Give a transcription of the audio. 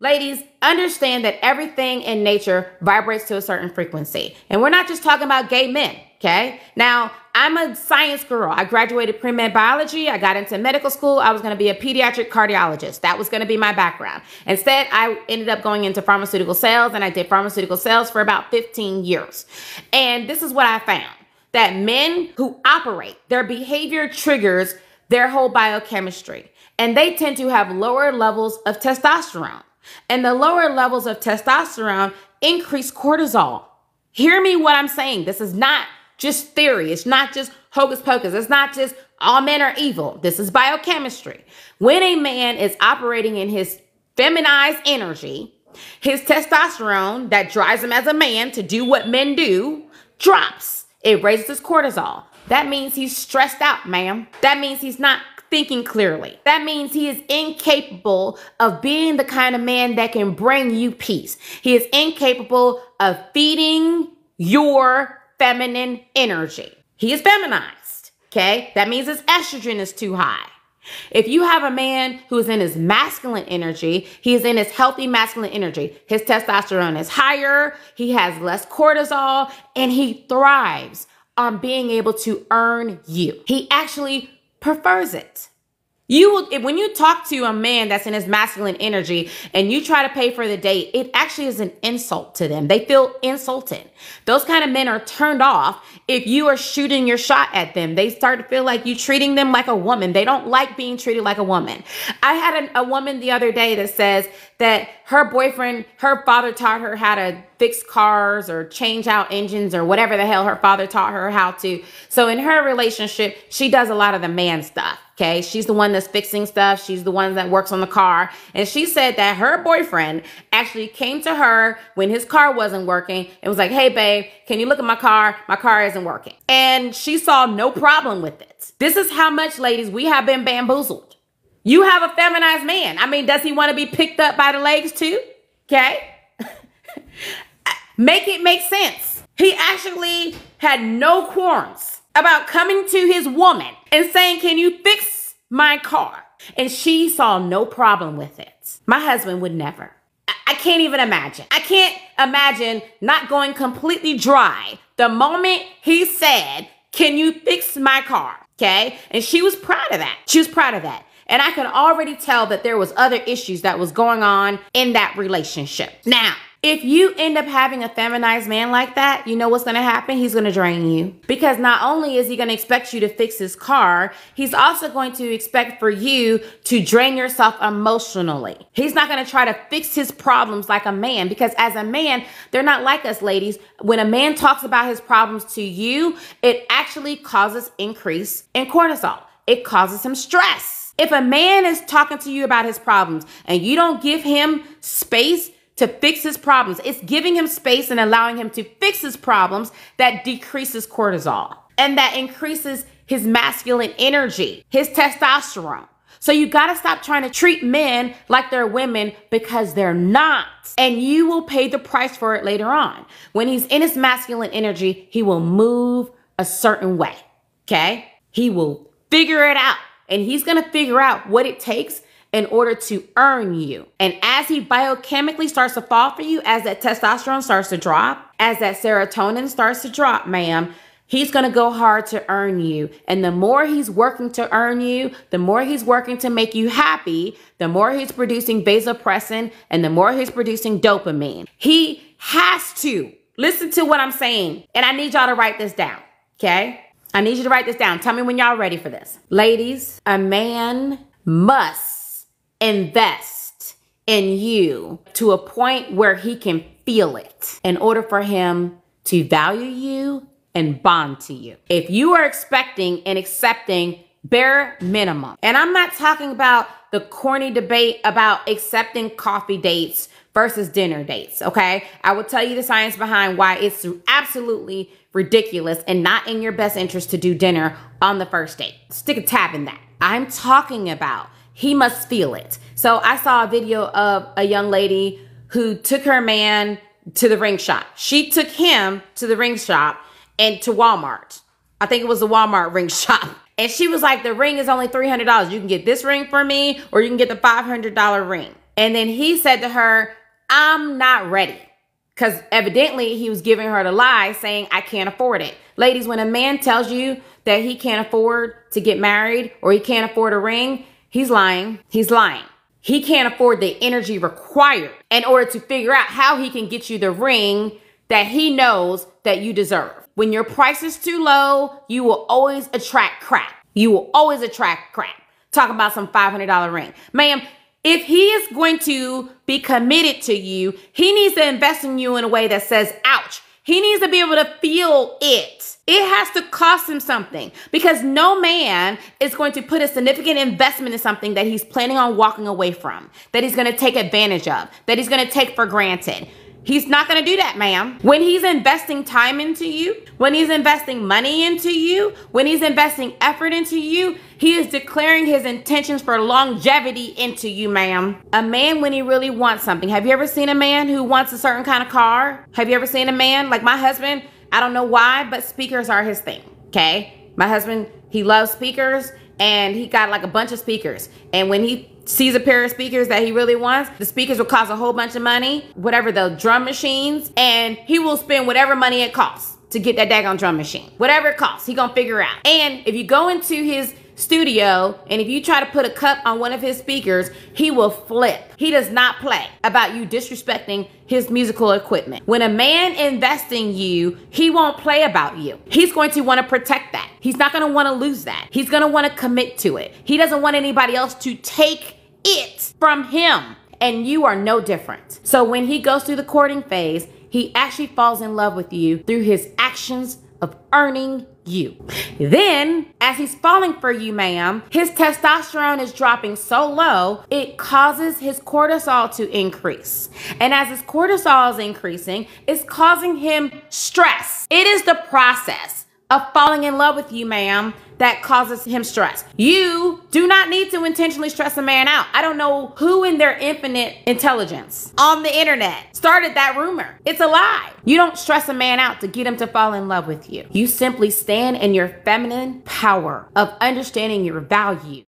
Ladies, understand that everything in nature vibrates to a certain frequency. And we're not just talking about gay men, okay? Now, I'm a science girl. I graduated pre-med biology. I got into medical school. I was going to be a pediatric cardiologist. That was going to be my background. Instead, I ended up going into pharmaceutical sales, and I did pharmaceutical sales for about 15 years. And this is what I found, that men who operate, their behavior triggers their whole biochemistry, and they tend to have lower levels of testosterone. And the lower levels of testosterone increase cortisol. Hear me what I'm saying. This is not just theory. It's not just hocus pocus. It's not just all men are evil. This is biochemistry. When a man is operating in his feminized energy, his testosterone that drives him as a man to do what men do drops. It raises his cortisol. That means he's stressed out, ma'am. That means he's not thinking clearly. That means he is incapable of being the kind of man that can bring you peace. He is incapable of feeding your feminine energy. He is feminized, okay? That means his estrogen is too high. If you have a man who is in his masculine energy, he is in his healthy masculine energy. His testosterone is higher, he has less cortisol, and he thrives on being able to earn you. He actually prefers it. When you talk to a man that's in his masculine energy and you try to pay for the date, it actually is an insult to them. They feel insulted. Those kind of men are turned off if you are shooting your shot at them. They start to feel like you treating them like a woman. They don't like being treated like a woman. I had a woman the other day that says that her boyfriend, her father taught her how to fix cars or change out engines or whatever the hell her father taught her how to. So in her relationship, she does a lot of the man stuff. Okay, she's the one that's fixing stuff. She's the one that works on the car. And she said that her boyfriend actually came to her when his car wasn't working and was like, hey, babe, can you look at my car? My car isn't working. And she saw no problem with it. This is how much, ladies, we have been bamboozled. You have a feminized man. I mean, does he want to be picked up by the legs too? Okay. Make it make sense. He actually had no qualms about coming to his woman and saying, can you fix my car? And she saw no problem with it. My husband would never. I can't even imagine. I can't imagine not going completely dry the moment he said, can you fix my car? Okay. And she was proud of that. She was proud of that. And I could already tell that there was other issues that was going on in that relationship. Now, if you end up having a feminized man like that, you know what's going to happen? He's going to drain you. Because not only is he going to expect you to fix his car, he's also going to expect for you to drain yourself emotionally. He's not going to try to fix his problems like a man, because as a man, they're not like us, ladies. When a man talks about his problems to you, it actually causes increase in cortisol. It causes him stress. If a man is talking to you about his problems and you don't give him space to fix his problems, it's giving him space and allowing him to fix his problems that decreases cortisol and that increases his masculine energy, his testosterone. So you got to stop trying to treat men like they're women, because they're not. And you will pay the price for it later on. When he's in his masculine energy, he will move a certain way. Okay? He will figure it out, and he's going to figure out what it takes in order to earn you. And as he biochemically starts to fall for you, as that testosterone starts to drop, as that serotonin starts to drop, ma'am, he's going to go hard to earn you. And the more he's working to earn you, the more he's working to make you happy, the more he's producing vasopressin, and the more he's producing dopamine. He has to listen to what I'm saying. And I need y'all to write this down. Okay? I need you to write this down. Tell me when y'all ready for this. Ladies, a man must invest in you to a point where he can feel it in order for him to value you and bond to you. If you are expecting and accepting bare minimum, and I'm not talking about the corny debate about accepting coffee dates versus dinner dates, okay? I will tell you the science behind why it's absolutely ridiculous and not in your best interest to do dinner on the first date. Stick a tab in that. I'm talking about he must feel it. So I saw a video of a young lady who took her man to the ring shop. She took him to the ring shop and to Walmart. I think it was the Walmart ring shop. And she was like, the ring is only $300. You can get this ring for me, or you can get the $500 ring. And then he said to her, I'm not ready. Because evidently he was giving her the lie saying, I can't afford it. Ladies, when a man tells you that he can't afford to get married or he can't afford a ring, he's lying. He's lying. He can't afford the energy required in order to figure out how he can get you the ring that he knows that you deserve. When your price is too low, you will always attract crap. You will always attract crap. Talk about some $500 ring. Ma'am, if he is going to be committed to you, he needs to invest in you in a way that says, ouch. He needs to be able to feel it. It has to cost him something, because no man is going to put a significant investment in something that he's planning on walking away from, that he's going to take advantage of, that he's going to take for granted. He's not going to do that, ma'am. When he's investing time into you, when he's investing money into you, when he's investing effort into you, he is declaring his intentions for longevity into you, ma'am. A man, when he really wants something. Have you ever seen a man who wants a certain kind of car? Have you ever seen a man like my husband? I don't know why, but speakers are his thing, okay? My husband, he loves speakers, and he got like a bunch of speakers. And when he sees a pair of speakers that he really wants, the speakers will cost a whole bunch of money, whatever, the drum machines, and he will spend whatever money it costs to get that daggone drum machine. Whatever it costs, he gonna figure out. And if you go into his studio and if you try to put a cup on one of his speakers, he will flip. He does not play about you disrespecting his musical equipment. When a man invests in you, he won't play about you. He's going to want to protect that. He's not going to want to lose that. He's going to want to commit to it. He doesn't want anybody else to take it from him. And you are no different. So when he goes through the courting phase, he actually falls in love with you through his actions of earning you. Then, as he's falling for you, ma'am, his testosterone is dropping so low, it causes his cortisol to increase. And as his cortisol is increasing, it's causing him stress. It is the process of falling in love with you, ma'am, that causes him stress. You do not need to intentionally stress a man out. I don't know who in their infinite intelligence on the internet started that rumor. It's a lie. You don't stress a man out to get him to fall in love with you. You simply stand in your feminine power of understanding your value.